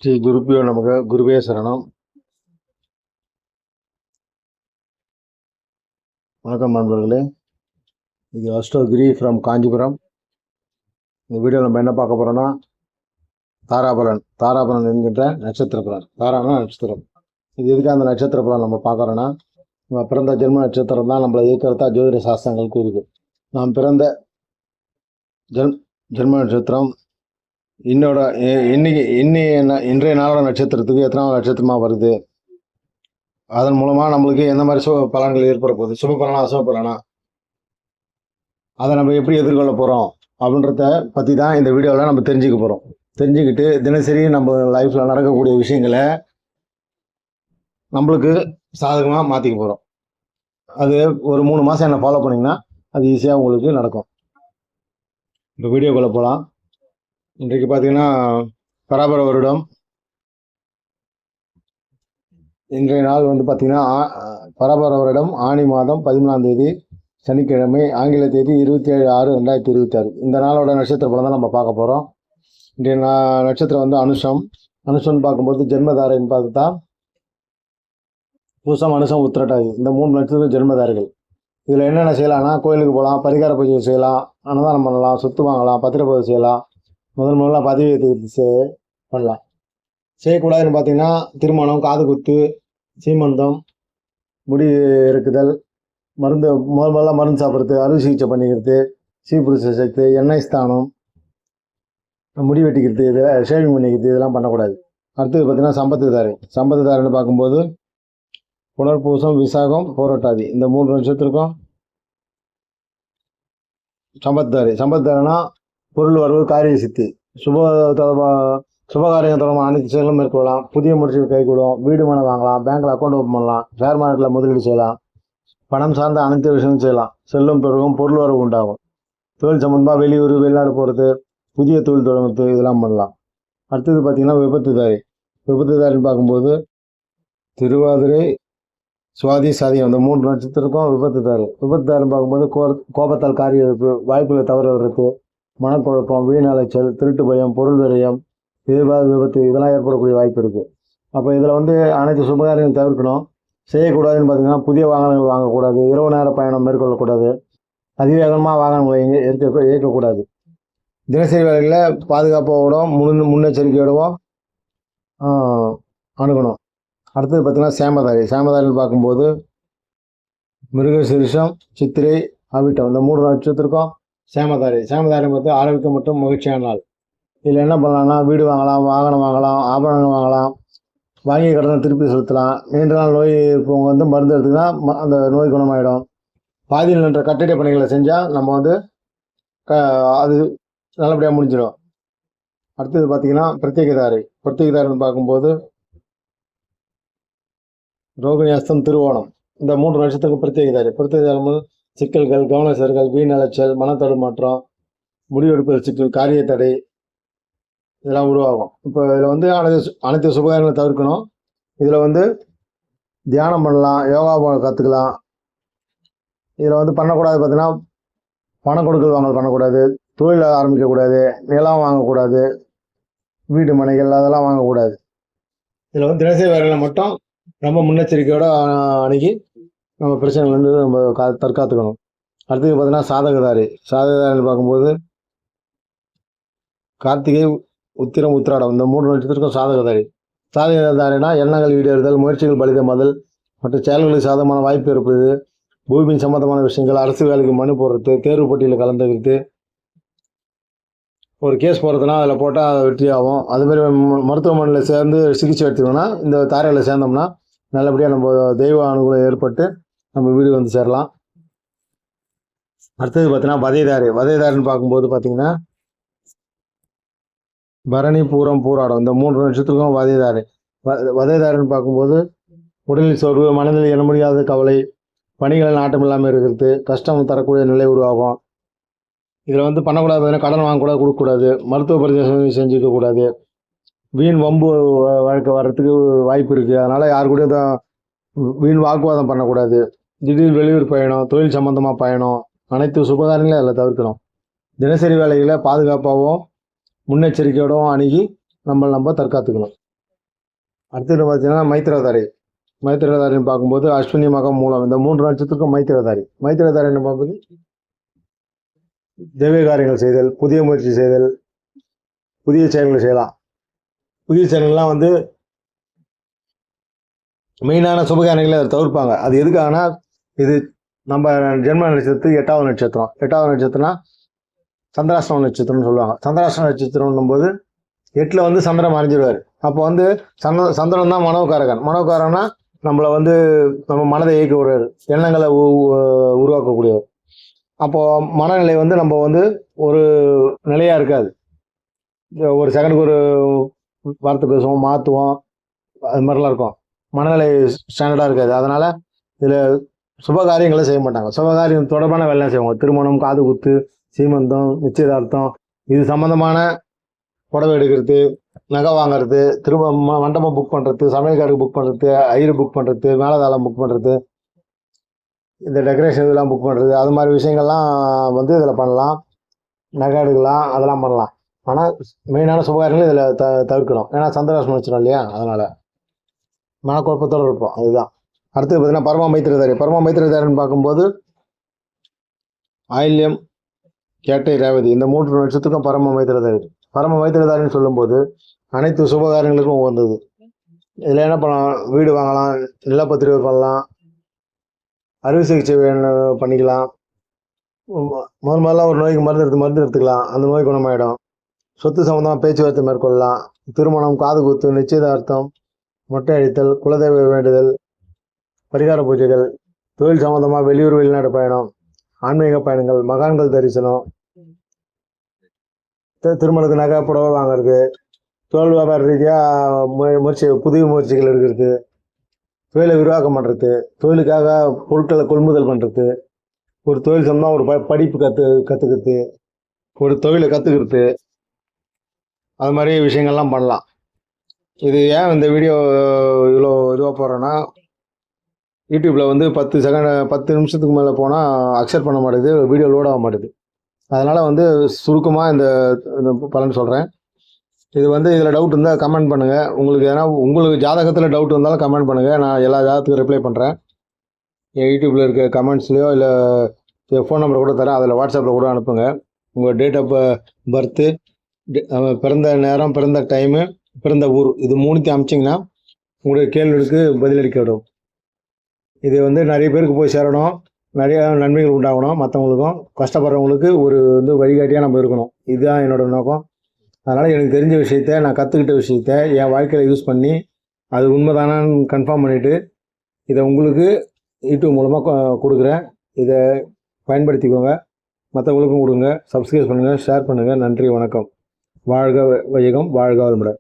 ஸ்ரீ குருப்பியோ நமக. குருவே சரணம். வணக்கம் நண்பர்களே. இது அஸ்ட்ரோகிரி ஃப்ரம் காஞ்சிபுரம். இந்த வீடியோவில் நம்ம என்ன பார்க்க போகிறோன்னா தாராபலன் என்கின்ற நட்சத்திர பலன். தாரானா நட்சத்திரம். இது எதுக்கு அந்த நட்சத்திர பலன் நம்ம பார்க்குறோன்னா, நம்ம பிறந்த ஜென்ம நட்சத்திரம் தான் நம்மளை இருக்கிறதா ஜோதிட சாஸ்திரங்கள் கூறுது. நாம் பிறந்த ஜென்ம நட்சத்திரம் இன்றைய நாளோட நட்சத்திரத்துக்கு எத்தனாவது நட்சத்திரமாக வருது, அதன் மூலமாக நம்மளுக்கு எந்த மாதிரி பலன்கள் ஏற்பட போகுது, சுப பலனா அசுப பலனா, அதை நம்ம எப்படி எதிர்கொள்ள போகிறோம் அப்படின்றத பற்றி தான் இந்த வீடியோவில் நம்ம தெரிஞ்சுக்க போகிறோம். தெரிஞ்சுக்கிட்டு தினசரி நம்ம லைஃப்பில் நடக்கக்கூடிய விஷயங்களை நம்மளுக்கு சாதகமாக மாற்றிக்க போகிறோம். அது ஒரு 3 மாதம் என்ன ஃபாலோ பண்ணிங்கன்னா அது ஈஸியாக உங்களுக்கு நடக்கும். இப்போ வீடியோக்குள்ளே போகலாம். இன்றைக்கு பார்த்தீங்கன்னா பராபர வருடம். இன்றைய நாள் வந்து பார்த்தீங்கன்னா பராபர வருடம் ஆனி மாதம் 14ஆம் தேதி சனிக்கிழமை, ஆங்கில தேதி 27/6/2026. இந்த நாளோட நட்சத்திர பலன் தான் நம்ம பார்க்க போகிறோம். இன்றைய நட்சத்திரம் வந்து அனுஷம்னு பார்க்கும்போது ஜென்மதாரைன்னு பார்த்தா பூசம், அனுஷம், உத்திரட்டாதி. இந்த 3 நட்சத்திரம் ஜென்மதாரைகள். இதில் என்னென்ன செய்யலாம்னா, கோயிலுக்கு போகலாம், பரிகார பூஜை செய்யலாம், அன்னதானம் பண்ணலாம், சொத்து வாங்கலாம், பத்திரப்பதிவு செய்யலாம், முதல்ல பதிவு ஏற்றுக்கிறது பண்ணலாம். செய்யக்கூடாதுன்னு பார்த்தீங்கன்னா திருமணம், காது குத்து, சீமந்தம், முடி இருக்குதல், முதல்ல மருந்து சாப்பிட்றது, அறுவை சிகிச்சை பண்ணிக்கிறது, சீப்புருஷ சக்தி, எண்ணெய் ஸ்தானம், முடி வெட்டிக்கிறது, இதெல்லாம் ஷேவிங் பண்ணிக்கிறது, இதெல்லாம் பண்ணக்கூடாது. அடுத்தது பார்த்தீங்கன்னா சம்பத்துதாரன்னு பார்க்கும்போது புனர்பூசம், விசாகம், போராட்டாதி. இந்த 3 நட்சத்திரக்கும் சம்பத்துதாரனா பொருள் வரவு, காரிய சித்தி, சுபகாரியம் தொடர்பான அனைத்து செயலும் மேற்கொள்ளலாம், புதிய முயற்சிகள் கைகூடும், வீடு மனை வாங்கலாம், பேங்க்ல அக்கௌண்ட் ஓப்பன் பண்ணலாம், ஷேர் மார்க்கெட்டில் முதலீடு செய்யலாம், பணம் சார்ந்த அனைத்து விஷயமும் செய்யலாம், செல்லும் பெருகும், பொருள் வரவு உண்டாகும், தொழில் சம்பந்தமாக வெளியூர் வெளிநாடு போகிறது, புதிய தொழில் தொடங்குறது, இதெல்லாம் பண்ணலாம். அடுத்தது பார்த்தீங்கன்னா விபத்துதாரின்னு பார்க்கும்போது திருவாதிரை, சுவாதி, சாதியம். இந்த 3 நட்சத்திரக்கும் விபத்துதாரின்னு பார்க்கும்போது கோபத்தால் காரிய இழப்பு, வாய்ப்புகளை தவற வர்றது, மனக்குழப்பம், வீண் அலைச்சல், திருட்டு பயம், பொருள் விரயம், எதிர்பாராத விபத்து, இதெல்லாம் ஏற்படக்கூடிய வாய்ப்பு இருக்குது. அப்போ இதில் வந்து அனைத்து சுபகாரியங்கள் தவிர்க்கணும். செய்யக்கூடாதுன்னு பார்த்தீங்கன்னா புதிய வாகனங்கள் வாங்கக்கூடாது, இரவு நேர பயணம் மேற்கொள்ளக்கூடாது, அதிவேகமாக வாகனங்களை இயக்கக்கூடாது. தினசரி வேலைகளில் பாதுகாப்போடும் முன்னெச்சரிக்கையோடவும் அணுகணும். அடுத்தது பார்த்தீங்கன்னா சேமதாரின்னு பார்க்கும்போது மிருகசீரிஷம், சித்திரை, அவிட்டம். இந்த 3 நட்சத்திரக்கும் சேமதாரி பார்த்து ஆரோக்கியம் மற்றும் மகிழ்ச்சியான நாள். இதில் என்ன பண்ணலாம்னா, வீடு வாங்கலாம், வாகனம் வாங்கலாம், ஆபரணங்கள் வாங்கலாம், வாங்கிய கடனை திருப்பி செலுத்தலாம். நீண்ட நாள் நோய் இருப்பவங்க வந்து மருந்து எடுத்துக்கினா அந்த நோய் குணமாயிடும். பாதியில் நின்ற கட்டிட பணிகளை செஞ்சால் நம்ம வந்து அது நல்லபடியாக முடிஞ்சிடும். அடுத்தது பார்த்தீங்கன்னா பிரத்யேகதாரின்னு பார்க்கும்போது ரோகிணி, அஸ்தம், திருவோணம். இந்த 3 நட்சத்திரத்துக்கு பிரத்யேகதாரி சிக்கல்கள், கவனச்சர்கள், வீண் அலைச்சல், மனத்தடுமாற்றம், முடிவெடுப்பது சிக்கல், காரிய தடை, இதெல்லாம் உருவாகும். இப்போ இதில் வந்து அனைத்து சுபகாரியங்களை தவிர்க்கணும். இதில் வந்து தியானம் பண்ணலாம், யோகா கற்றுக்கலாம். இதில் வந்து பண்ணக்கூடாது பார்த்தீங்கன்னா பணம் கொடுக்கல் வாங்கல் பண்ணக்கூடாது, தொழில் ஆரம்பிக்கக்கூடாது, நிலம் வாங்கக்கூடாது, வீடு மனைகள் அதெல்லாம் வாங்கக்கூடாது. இதில் வந்து தினசரி வேலைகளை மட்டும் ரொம்ப முன்னெச்சரிக்கையோடு அணுகி நம்ம பிரச்சனைலேருந்து நம்ம தற்காத்துக்கணும். அடுத்தது பார்த்தீங்கன்னா சாதகதாரின்னு பார்க்கும்போது கார்த்திகை, உத்திரம், உத்திராடம். இந்த 3 நட்சத்திரக்கும் சாதகதாரினா எண்ணங்கள் ஈடேறுதல், முயற்சிகள் பலிதமாதல், மற்ற செயல்களுக்கு சாதகமான வாய்ப்பு இருப்பது, பூமி சம்பந்தமான விஷயங்கள், அரசு வேலைக்கு மனு போடுறது, தேர்வு போட்டியில் கலந்துக்கிறது, ஒரு கேஸ் போடுறதுனா அதில் போட்டால் வெற்றி ஆகும். அதுமாரி மருத்துவமனையில் சேர்ந்து சிகிச்சை எடுத்துக்கணும்னா இந்த தாரையில் சேர்ந்தோம்னா நல்லபடியாக நம்ம தெய்வ அனுகூலம் ஏற்பட்டு நம்ம வீடு வந்து சேரலாம். அடுத்தது பார்த்தீங்கன்னா வதைதாரின்னு பார்க்கும்போது பார்த்தீங்கன்னா பரணி, பூரம், பூராடம். இந்த 3 நட்சத்திரக்கும் வதைதாரின்னு பார்க்கும்போது உடலில் சோர்வு, மனதில் எண்ண முடியாத கவலை, பணிகளில் நாட்டம் இல்லாமல் இருக்கிறது, கஷ்டம் தரக்கூடிய நிலை உருவாகும். இதில் வந்து பண்ணக்கூடாது பார்த்தீங்கன்னா கடன் வாங்கக்கூடாது, கொடுக்கக்கூடாது, மருத்துவ பரிசோதனை செஞ்சுக்கக்கூடாது, வீண் வம்பு வழக்கு வர்றதுக்கு வாய்ப்பு இருக்குது. அதனால் யாரு கூட வீண் வாக்குவாதம் பண்ணக்கூடாது, திடீர் வெளியூர் பயணம், தொழில் சம்பந்தமாக பயணம், அனைத்து சுபகாரியங்களும் அதில் தவிர்க்கணும். தினசரி வேலைகளை பாதுகாப்பாகவும் முன்னெச்சரிக்கையோடவும் அணுகி நம்ம தற்காத்துக்கணும். அடுத்தது பார்த்தீங்கன்னா மைத்திரதாரி. மைத்திரதாரின்னு பார்க்கும்போது அஸ்வினி மகம் மூலம் இந்த 3 நட்சத்திரத்துக்கும் மைத்திரதாரி. மைத்திரதாரின்னு பார்க்கும்போது தெய்வ காரியங்கள் செய்தல், புதிய முயற்சி செய்தல், புதிய செயல்கள் செய்யலாம். புதிய செயல்கள்லாம் வந்து மெயினான சுபகாரியங்களை அதை தவிர்ப்பாங்க. அது எதுக்காகனா இது நம்ம ஜென்ம நட்சத்திரத்துக்கு 8வது நட்சத்திரம். 8வது நட்சத்திரம்னா சந்திராஷ்டம நட்சத்திரம்னு சொல்லுவாங்க. சந்திராஷ்டம நட்சத்திரம்னும் போது 8ல் வந்து சந்திரன் மறைஞ்சிடுவார். அப்போ வந்து சந்திரன் தான் மனோகாரகன். மனோகாரகன்னா நம்மளை வந்து நம்ம மனதை இயக்க விடுறாரு, எண்ணங்களை உருவாக்கக்கூடியவர். அப்போது மனநிலை வந்து நம்ம வந்து ஒரு நிலையாக இருக்காது. ஒரு செகண்டுக்கு ஒரு வார்த்தை பேசுவோம், மாற்றுவோம், அது மாதிரிலாம் இருக்கும். மனநிலை ஸ்டாண்டர்டாக இருக்காது. அதனால் இதில் சுபகாரியங்களை செய்ய மாட்டாங்க. சுபகாரியம் தொடர்பான வேலைலாம் செய்வாங்க. திருமணம், காது குத்து, சீமந்தம், நிச்சயதார்த்தம், இது சம்மந்தமான புடவை எடுக்கிறது, நகை வாங்கிறது, மண்டபம் புக் பண்ணுறது, சமையல்காருக்கு புக் பண்ணுறது, ஐயர் புக் பண்ணுறது, மேலதாளம் புக் பண்ணுறது, இந்த டெக்கரேஷன் இதெல்லாம் புக் பண்ணுறது, அது மாதிரி விஷயங்கள்லாம் வந்து இதில் பண்ணலாம். நகை எடுக்கலாம், அதெல்லாம் பண்ணலாம். ஆனால் மெயினான சுபகாரியங்கள் இதில் தவிர்க்கணும். ஏன்னா சந்திராஷ்டமம் வச்சிடும் இல்லையா, அதனால் மனக்குழப்பத்தோடு இருப்போம். அதுதான். அடுத்தது பார்த்தீங்கன்னா பரம மைத்திரதாரி. பரம மைத்திரதாரின்னு பார்க்கும்போது ஆயில்யம், கேட்டை, ரேவதி இந்த 3 நட்சத்திரத்துக்கும் பரம மைத்திரதாரி. பரம மைத்திரதாரின்னு சொல்லும்போது அனைத்து சுபகாரியங்களுக்கும் உகந்தது. இதில் என்ன பண்ணலாம்? வீடு வாங்கலாம், நிலப்பத்திரிகை பண்ணலாம், அறுவை சிகிச்சை பண்ணிக்கலாம், முதல்ல ஒரு நோய்க்கு மருந்து எடுத்துக்கலாம், அந்த நோய் குணமாயிடும். சொத்து சம்மந்தமாக பேச்சுவார்த்தை மேற்கொள்ளலாம். திருமணம், காது குத்து, நிச்சயதார்த்தம், மொட்டை அடித்தல், குலதெய்வ வேண்டுதல், பரிகார பூஜைகள், தொழில் சம்மந்தமாக வெளியூர் வெளிநாடு பயணம், ஆன்மீக பயணங்கள், மகான்கள் தரிசனம், திருமணத்துக்கு நகை புடவை வாங்கிறது, தொழில் வியாபார ரீதியாக புதிய முயற்சிகள் எடுக்கிறது, தொழிலை விரிவாக்கம் பண்ணுறது, தொழிலுக்காக பொருட்களை கொள்முதல் பண்ணுறது, ஒரு தொழில் சம்மந்தமாக ஒரு படிப்பு கற்றுக்கிறது, ஒரு தொழிலை கற்றுக்கிறது, அது மாதிரி விஷயங்கள்லாம் பண்ணலாம். இது ஏன் இந்த வீடியோ இவ்வளோ இதுவாக போகிறேன்னா, யூடியூப்பில் வந்து 10 நிமிஷத்துக்கு மேலே போனால் அக்செப்ட் பண்ண மாட்டேங்குது, வீடியோ லோட் ஆக மாட்டேது. அதனால் வந்து சுருக்கமாக இந்த பலன் சொல்கிறேன். இது வந்து இதில் டவுட் இருந்தால் கமெண்ட் பண்ணுங்கள். உங்களுக்கு ஜாதகத்தில் டவுட் இருந்தாலும் கமெண்ட் பண்ணுங்கள். நான் எல்லா ஜாதகத்துக்கும் ரிப்ளை பண்ணுறேன். என் யூடியூப்பில் இருக்க கமெண்ட்ஸ்லையோ இல்லை ஃபோன் நம்பர் கூட தரேன், அதில் வாட்ஸ்அப்பில் கூட அனுப்புங்க. உங்கள் டேட் ஆஃப் பர்த்து, பிறந்த நேரம், பிறந்த டைமு, பிறந்த ஊர், இது 3த்தையும் அமிச்சிங்கன்னா உங்களுடைய கேள்விகளுக்கு பதிலளிக்கப்படும். இது வந்து நிறைய பேருக்கு போய் சேரணும், நிறைய நன்மைகள் உண்டாகணும், மற்றவங்களுக்கும் கஷ்டப்படுறவங்களுக்கு ஒரு வந்து வழிகாட்டியாக நம்ம இருக்கணும். இதுதான் என்னோடய நோக்கம். அதனால் எனக்கு தெரிஞ்ச விஷயத்த, நான் கற்றுக்கிட்ட விஷயத்த என் வாழ்க்கையில் யூஸ் பண்ணி அது உண்மைதானான்னு கன்ஃபார்ம் பண்ணிவிட்டு இதை உங்களுக்கு யூடியூப் மூலமாக கொடுக்குறேன். இதை பயன்படுத்திக்கோங்க, மற்றவங்களுக்கும் கொடுங்க. சப்ஸ்கிரைப் பண்ணுங்கள், ஷேர் பண்ணுங்கள். நன்றி, வணக்கம். வாழ்க வையகம், வாழ்க வளமுடன்.